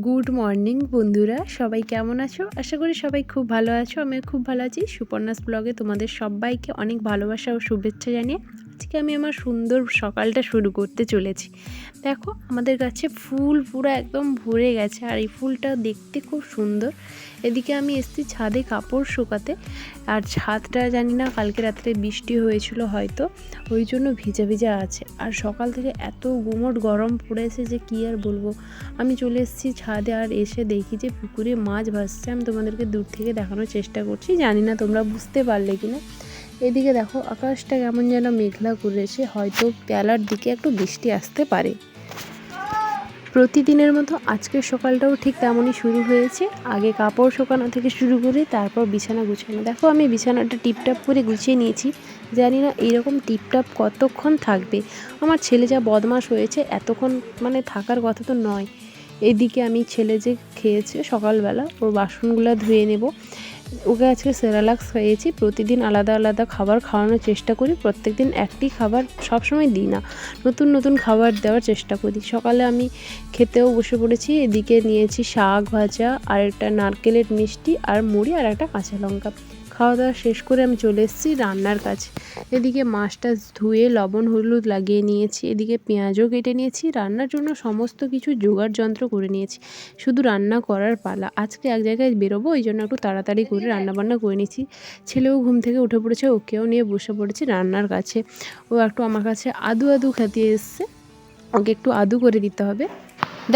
Good morning বন্ধুরা, সবাই কেমন আছো? আশা করি সবাই খুব ভালো আছো। আমি খুব ভালো আছি। সুপর্ণাস ব্লগে তোমাদের সবাইকে অনেক ভালোবাসা ও শুভেচ্ছা জানিয়ে আজকে আমি আমার সুন্দর সকালটা শুরু করতে চলেছি। দেখো, আমাদের গাছে ফুল পুরো একদম ভরে গেছে, আর এই ফুলটা দেখতে খুব সুন্দর। এদিকে আমি এসেছি ছাদে কাপড় শুকাতে, আর ছাদটা জানি না কালকে রাত্রে বৃষ্টি হয়েছিল হয়তো, ওই জন্য ভিজা ভিজা আছে। আর সকাল থেকে এত গুমোট গরম পড়েছে যে কী আর বলবো। আমি চলে এসেছি ছাদে, আর এসে দেখি যে পুকুরে মাছ ভাসছে। আমি তোমাদেরকে দূর থেকে দেখানোর চেষ্টা করছি, জানি না তোমরা বুঝতে পারলে কিনা। এদিকে দেখো, আকাশটা কেমন যেন মেঘলা করেছে, হয়তো বেলার দিকে একটু বৃষ্টি আসতে পারে। প্রতিদিনের মতো আজকের সকালটাও ঠিক তেমনই শুরু হয়েছে। আগে কাপড় শুকানো থেকে শুরু করে তারপর বিছানা গুছানো। দেখো, আমি বিছানাটা টিপটাপ করে গুছিয়ে নিয়েছি। জানি না এইরকম টিপটাপ কতক্ষণ থাকবে। আমার ছেলে যা বদমাশ হয়েছে, এতক্ষণ মানে থাকার কথা তো নয়। এদিকে আমি ছেলে যে খেয়েছে সকালবেলা, ওর বাসনগুলো ধুয়ে নেব। ওকে আজকে সেরালাক্স খাইয়েছি। প্রতিদিন আলাদা আলাদা খাবার খাওয়ানোর চেষ্টা করি। প্রত্যেকদিন একটি খাবার সবসময় দিই না, নতুন নতুন খাবার দেওয়ার চেষ্টা করি। সকালে আমি খেতেও বসে পড়েছি। এদিকে নিয়েছি শাক ভাজা, আর একটা নারকেলের মিষ্টি, আর মুড়ি, আর একটা কাঁচা লঙ্কা। খাওয়া দাওয়া শেষ করে আমি চলে এসেছি রান্নার কাছে। এদিকে মাছটা ধুয়ে লবণ হলুদ লাগিয়ে নিয়েছি। এদিকে পেঁয়াজও কেটে নিয়েছি। রান্নার জন্য সমস্ত কিছু জোগাড় যন্ত্র করে নিয়েছি, শুধু রান্না করার পালা। আজকে এক জায়গায় বেরোবো, ওই জন্য একটু তাড়াতাড়ি করে রান্নাবান্না করে নিয়েছি। ছেলেও ঘুম থেকে উঠে পড়েছে, ওকেও নিয়ে বসে পড়েছি রান্নার কাছে। ও একটু আমার কাছে আদু আদু খেতে এসছে, ওকে একটু আদু করে দিতে হবে।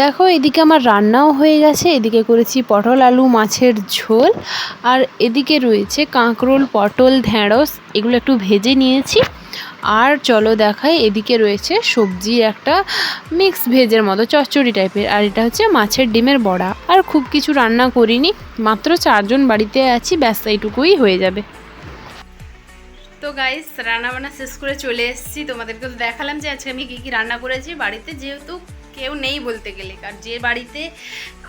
দেখো, এদিকে আমার রান্নাও হয়ে গেছে। এদিকে করেছি পটল আলু মাছের ঝোল, আর এদিকে রয়েছে কাঁকরোল পটল ঢ্যাঁড়স, এগুলো একটু ভেজে নিয়েছি। আর চলো দেখাই, এদিকে রয়েছে সবজি একটা মিক্স ভেজের মতো চচ্চড়ি টাইপের, আর এটা হচ্ছে মাছের ডিমের বড়া। আর খুব কিছু রান্না করিনি, মাত্র 4 জন বাড়িতে আছি, ব্যাস এইটুকুই হয়ে যাবে। তো গাইস, রান্নাবান্না শেষ করে চলে এসেছি। তোমাদেরকে তো দেখালাম যে আজকে আমি কী কী রান্না করেছি বাড়িতে, যেহেতু কেউ নেই বলতে গেলে। কারণ যে বাড়িতে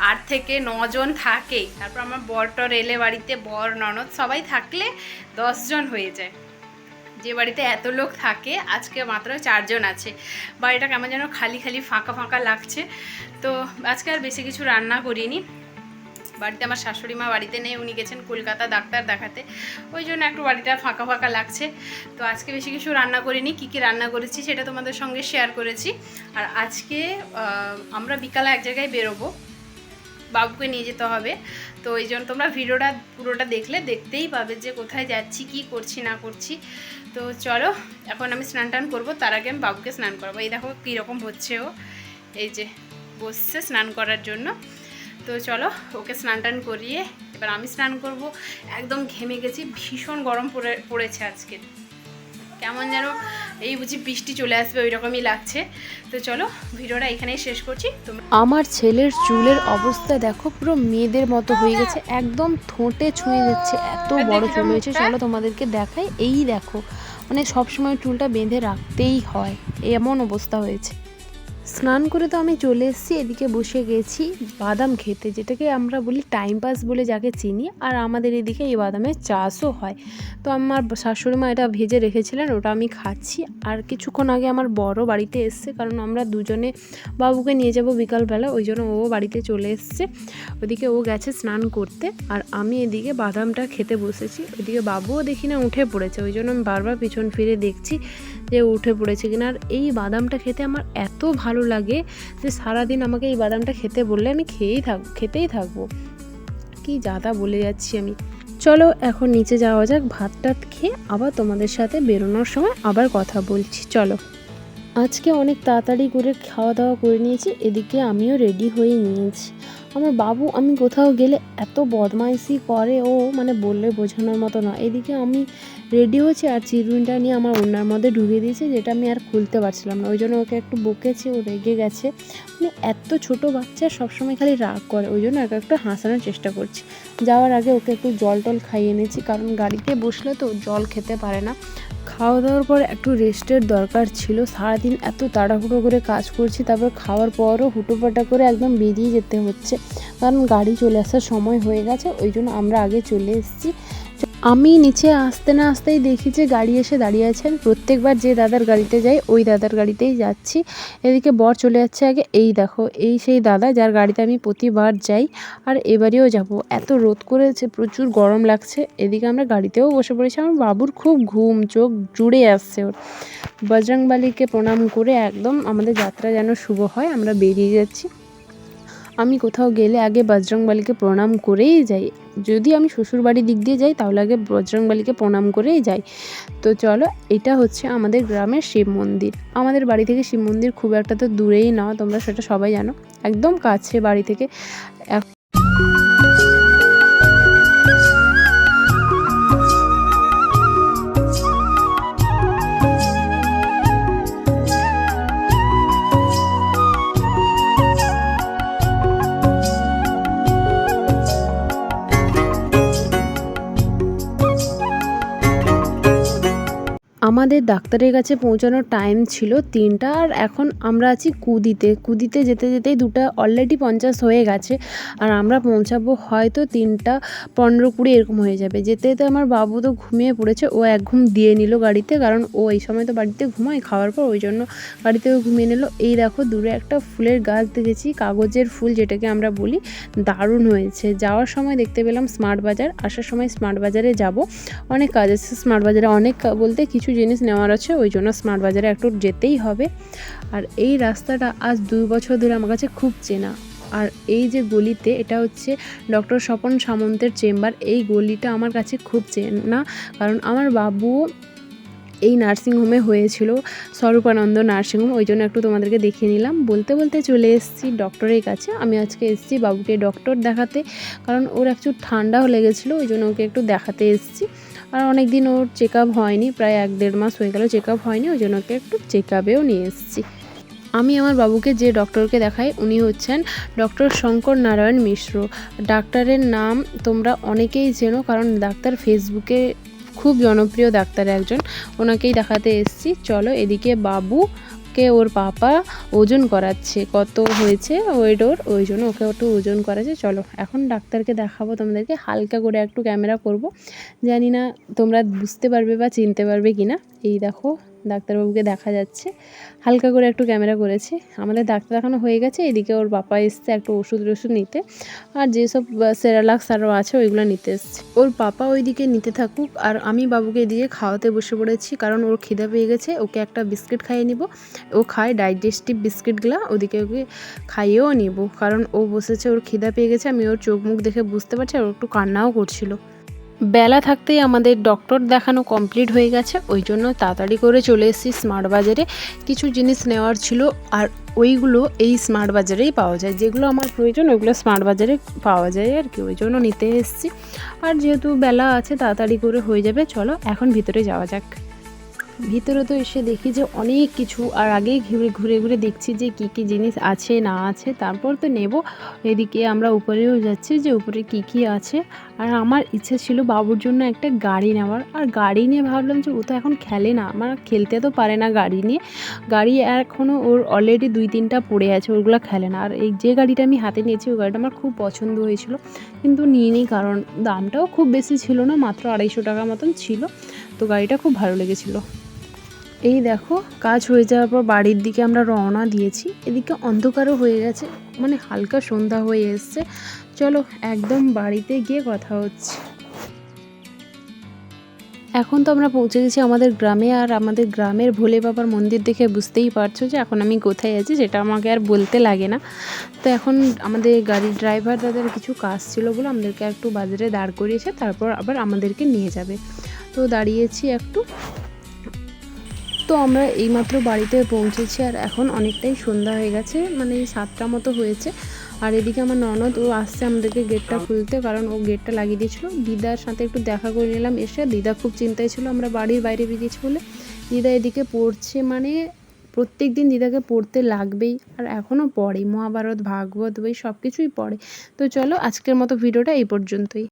8 থেকে 9 জন থাকে, তারপর আমার বরটর এলে বাড়িতে, বর ননদ সবাই থাকলে 10 জন হয়ে যায়। যে বাড়িতে এত লোক থাকে, আজকে মাত্র 4 জন আছে। বাড়িটা কেমন যেন খালি খালি ফাঁকা ফাঁকা লাগছে। তো আজকে আর বেশি কিছু রান্না করিনি। বাড়িতে আমার শাশুড়ি মা বাড়িতে নেই, উনি গেছেন কলকাতা ডাক্তার দেখাতে, ওই জন্য একটু বাড়িটা ফাঁকা ফাঁকা লাগছে। তো আজকে বেশি কিছু রান্না করিনি। কী কী রান্না করেছি সেটা তোমাদের সঙ্গে শেয়ার করেছি। আর আজকে আমরা বিকালে এক জায়গায় বেরোবো, বাবুকে নিয়ে যেতে হবে। তো এই জন্য তোমরা ভিডিওটা পুরোটা দেখলে দেখতেই পাবে যে কোথায় যাচ্ছি, কি করছি না করছি। তো চলো, এখন আমি স্নান টান করবো, তার আগে আমি বাবুকে স্নান করাবো। এই দেখো কীরকম হচ্ছে ও, এই যে বসছে স্নান করার জন্য। তো চলো, ওকে স্নান টান করিয়ে এবার আমি স্নান করব। একদম ঘেমে গেছি, ভীষণ গরম পড়েছে আজকে। কেমন যেন এই বুঝি বৃষ্টি চলে আসবে ওই রকমই লাগছে। তো চলো, ভিডিওটা এখানেই শেষ করছি। আমার ছেলের চুলের অবস্থা দেখো, পুরো মেয়েদের মতো হয়ে গেছে, একদম ঠোঁটে ছুঁয়ে যাচ্ছে, এত বড় চুল হয়েছে। চলো তোমাদেরকে দেখাই। এই দেখো, মানে সবসময় চুলটা বেঁধে রাখতেই হয়, এমন অবস্থা হয়েছে। স্নান করে তো আমি চলে এসেছি, এদিকে বসে গেছি বাদাম খেতে, যেটাকে আমরা বলি টাইম পাস বলে যাকে চিনি। আর আমাদের এদিকে এই বাদামের চাষও হয়। তো আমার শাশুড়ি মা এটা ভেজে রেখেছিলেন, ওটা আমি খাচ্ছি। আর কিছুক্ষণ আগে আমার বড় বাড়িতে এসছে, কারণ আমরা দুজনে বাবুকে নিয়ে যাব বিকালবেলা, ওই জন্য ও বাড়িতে চলে এসছে। ওদিকে ও গেছে স্নান করতে, আর আমি এদিকে বাদামটা খেতে বসেছি। ওইদিকে বাবুও দেখি না উঠে পড়েছে, ওই জন্য আমি বারবার পিছন ফিরে দেখছি যে উঠে পড়েছে কিনা। আর এই বাদামটা খেতে আমার এত ভালো লাগে যে সারাদিন আমাকে এই বাদামটা খেতে বললে আমি খেতেই থাকবো। কি জাদা বলে যাচ্ছি আমি। চলো এখন নিচে যাওয়া যাক, ভাত টাত খেয়ে আবার তোমাদের সাথে বেরোনোর সময় আবার কথা বলছি। চলো, আজকে অনেক তাড়াতাড়ি করে খাওয়া দাওয়া করে নিয়েছি। এদিকে আমিও রেডি হয়ে নিয়েছি। আমার বাবু আমি কোথাও গেলে এত বদমাইশি করে, ও মানে বললে বোঝানোর মতো না। এদিকে আমি রেডি হয়েছি, আর চিরুনিটা নিয়ে আমার ওড়নার মধ্যে ঢুকিয়ে দিয়েছে, যেটা আমি আর খুলতে পারছিলাম না। ওই জন্য ওকে একটু বকেছি, ও রেগে গেছে। মানে এত ছোট বাচ্চা সবসময় খালি রাগ করে, ওই জন্য একটু হাসানোর চেষ্টা করছি। যাওয়ার আগে ওকে একটু জল টল খাইয়ে এনেছি, কারণ গাড়িতে বসলে তো জল খেতে পারে না। খাওয়া দাওয়ার পর একটু রেস্টের দরকার ছিল। সারাদিন এত তাড়াহুড়ো করে কাজ করছি, তারপর খাওয়ার পরও হুটোপাটা করে একদম বেরিয়ে যেতে হচ্ছে, কারণ গাড়ি চলে আসার সময় হয়ে গেছে। ওই জন্য আমরা আগে চলে এসেছি। আমি নিচে আসতে না আসতেই দেখি যে গাড়ি এসে দাঁড়িয়ে আছেন। প্রত্যেকবার যে দাদার গাড়িতে যাই ওই দাদার গাড়িতেই যাচ্ছি। এদিকে বর চলে যাচ্ছে আগে। এই দেখো, এই সেই দাদা যার গাড়িতে আমি প্রতিবার যাই, আর এবারেও যাব। এত রোদ করেছে, প্রচুর গরম লাগছে। এদিকে আমরা গাড়িতেও বসে পড়েছি। আমার বাবুর খুব ঘুম, চোখ জুড়ে আসছে ওর। বজরংবলীকে প্রণাম করে একদম আমাদের যাত্রা যেন শুভ হয়, আমরা বেরিয়ে যাচ্ছি। আমি কোথাও গেলে আগে বজরংবলীকে প্রণাম করেই যাই। যদি আমি শ্বশুরবাড়ির দিক দিয়ে যাই তাহলে আগে বজরংবলীকে প্রণাম করেই যাই। তো চলো, এটা হচ্ছে আমাদের গ্রামের শিব মন্দির। আমাদের বাড়ি থেকে শিব মন্দির খুব একটা তো দূরেই না, তোমরা সেটা সবাই জানো, একদম কাছে বাড়ি থেকে। আমাদের ডাক্তারের কাছে পৌঁছানোর টাইম ছিল 3টা, আর এখন আমরা আছি কুদিতে যেতে যেতেই 2টা অলরেডি 50 হয়ে গেছে। আর আমরা পৌঁছাবো হয়তো 3টা 15-20 এরকম হয়ে যাবে। যেতে যেতে আমার বাবু তো ঘুমিয়ে পড়েছে, ও এক ঘুম দিয়ে নিল গাড়িতে, কারণ ও এই সময় তো বাড়িতে ঘুমায় খাওয়ার পর, ওই জন্য গাড়িতেও ঘুমিয়ে নিল। এই দেখো দূরে একটা ফুলের গাছ দেখেছি, কাগজের ফুল যেটাকে আমরা বলি, দারুণ হয়েছে। যাওয়ার সময় দেখতে পেলাম স্মার্ট বাজার, আসার সময় স্মার্ট বাজারে যাব। অনেক কাজ আছে স্মার্ট বাজারে, অনেক বলতে কিছু জিনিস নেওয়ার আছে, ওই জন্য স্মার্ট বাজারে একটু যেতেই হবে। আর এই রাস্তাটা আজ 2 বছর ধরে আমার কাছে খুব চেনা। আর এই যে গলিতে, এটা হচ্ছে ডক্টর স্বপন সামন্তের চেম্বার। এই গলিটা আমার কাছে খুব চেনা, কারণ আমার বাবু এই নার্সিংহোমে হয়েছিল, স্বরূপানন্দ নার্সিংহোম, ওই জন্য একটু তোমাদেরকে দেখিয়ে নিলাম। বলতে বলতে চলে এসেছি ডক্টরের কাছে। আমি আজকে এসেছি বাবুকে ডক্টর দেখাতে, কারণ ওর একটু ঠান্ডাও লেগেছিলো, ওই জন্য ওকে একটু দেখাতে এসেছি। আর অনেক দিন ওর চেক আপ হয়নি, প্রায় 1-1.5 মাস হয়ে গেল চেক আপ হয়নি, ওই জন্য ওকে একটু চেক আপেও নিয়ে এসেছি। আমি আমার বাবুকে যে ডক্টরকে দেখাই উনি হচ্ছেন ডক্টর শঙ্কর নারায়ণ মিশ্র। ডাক্তারের নাম তোমরা অনেকেই চেনো, কারণ ডাক্তার ফেসবুকে খুব জনপ্রিয় ডাক্তার একজন, ওনাকেই দেখাতে এসেছি। চলো, এদিকে বাবুকে ওর পাপা ওজন করাচ্ছে, কত হয়েছে ওয়েট ওর, ওই জন্য ওকে একটু ওজন করাচ্ছে। চলো এখন ডাক্তারকে দেখাবো তোমাদেরকে, হালকা করে একটু ক্যামেরা করব, জানি না তোমরা বুঝতে পারবে বা চিনতে পারবে কিনা। এই দেখো ডাক্তারবাবুকে দেখা যাচ্ছে, হালকা করে একটু ক্যামেরা করেছে। আমাদের ডাক্তার দেখানো হয়ে গেছে। এদিকে ওর বাবা এসছে একটু ওষুধ নিতে, আর যেসব সেরালাক্স আরও আছে ওইগুলো নিতে এসছে। ওর পাপা ওইদিকে নিতে থাকুক, আর আমি বাবুকে এদিকে খাওয়াতে বসে পড়েছি, কারণ ওর খিদে পেয়ে গেছে। ওকে একটা বিস্কিট খাইয়ে নিব, ও খায় ডাইজেস্টিভ বিস্কিটগুলো, ওদিকে ওকে খাইয়েও নিব, কারণ ও বসেছে, ওর খিদে পেয়ে গেছে। আমি ওর চোখ মুখ দেখে বুঝতে পারছি, আর ও একটু কান্নাও করছিল। বেলা থাকতেই আমাদের ডক্টর দেখানো কমপ্লিট হয়ে গেছে, ওই জন্য তাড়াতাড়ি করে চলে এসেছি স্মার্ট বাজারে। কিছু জিনিস নেওয়ার ছিল, আর ওইগুলো এই স্মার্ট বাজারেই পাওয়া যায়, যেগুলো আমার প্রয়োজন ওইগুলো স্মার্ট বাজারে পাওয়া যায় আর কি, ওই জন্য নিতে এসেছি। আর যেহেতু বেলা আছে তাড়াতাড়ি করে হয়ে যাবে। চলো এখন ভিতরে যাওয়া যাক। ভিতরে তো এসে দেখি যে অনেক কিছু, আর আগেই ঘুরে ঘুরে দেখছি যে কী কী জিনিস আছে না আছে, তারপর তো নেব। এদিকে আমরা উপরেও যাচ্ছি যে উপরে কী কী আছে। আর আমার ইচ্ছে ছিল বাবুর জন্য একটা গাড়ি নেওয়ার, আর গাড়ি নিয়ে ভাবলাম যে ও তো এখন খেলে না, আমার খেলতে তো পারে না গাড়ি নিয়ে। গাড়ি এখনও ওর অলরেডি 2-3টা পড়ে আছে, ওগুলো খেলে না। আর এই যে গাড়িটা আমি হাতে নিয়েছি ওই গাড়িটা আমার খুব পছন্দ হয়েছিল, কিন্তু নিয়ে নিই, কারণ দামটাও খুব বেশি ছিল না, মাত্র 250 টাকা মতন ছিল। তো গাড়িটা খুব ভালো লেগেছিলো। এই দেখো কাজ হয়ে যাওয়ার পর বাড়ির দিকে আমরা রওনা দিয়েছি। এদিকে অন্ধকারও হয়ে গেছে, মানে হালকা সন্ধ্যা হয়ে এসছে। চলো একদম বাড়িতে গিয়ে কথা হচ্ছে। এখন তো আমরা পৌঁছে গেছি আমাদের গ্রামে, আর আমাদের গ্রামের ভোলে বাবার মন্দির দেখে বুঝতেই পারছো যে এখন আমি কোথায় আছি, সেটা আমাকে আর বলতে লাগে না। তো এখন আমাদের গাড়ির ড্রাইভার দাদার কিছু কাজ ছিল বলে আমাদেরকে একটু বাজারে দাঁড় করিয়েছে, তারপর আবার আমাদেরকে নিয়ে যাবে। তো দাঁড়িয়েছি একটু। তো আমরা এইমাত্র বাড়িতে পৌঁছেছি, আর এখন অনেকটাই সন্ধ্যা হয়ে গেছে, মানে 7টা মতো হয়েছে। আর এদিকে আমার ননদ ও আসছে আমাদেরকে গেটটা খুলতে, কারণ ও গেটটা লাগিয়ে দিয়েছিলো। দিদার সাথে একটু দেখা করে নিলাম এসে, দিদা খুব চিন্তায় ছিল আমরা বাড়ির বাইরে বেরিয়েছি বলে। দিদা এদিকে পড়ছে, মানে প্রত্যেক দিন দিদাকে পড়তে লাগবেই, আর এখনও পড়ে, মহাভারত ভাগবত বই সব কিছুই পড়ে। তো চলো আজকের মতো ভিডিওটা এই পর্যন্তই।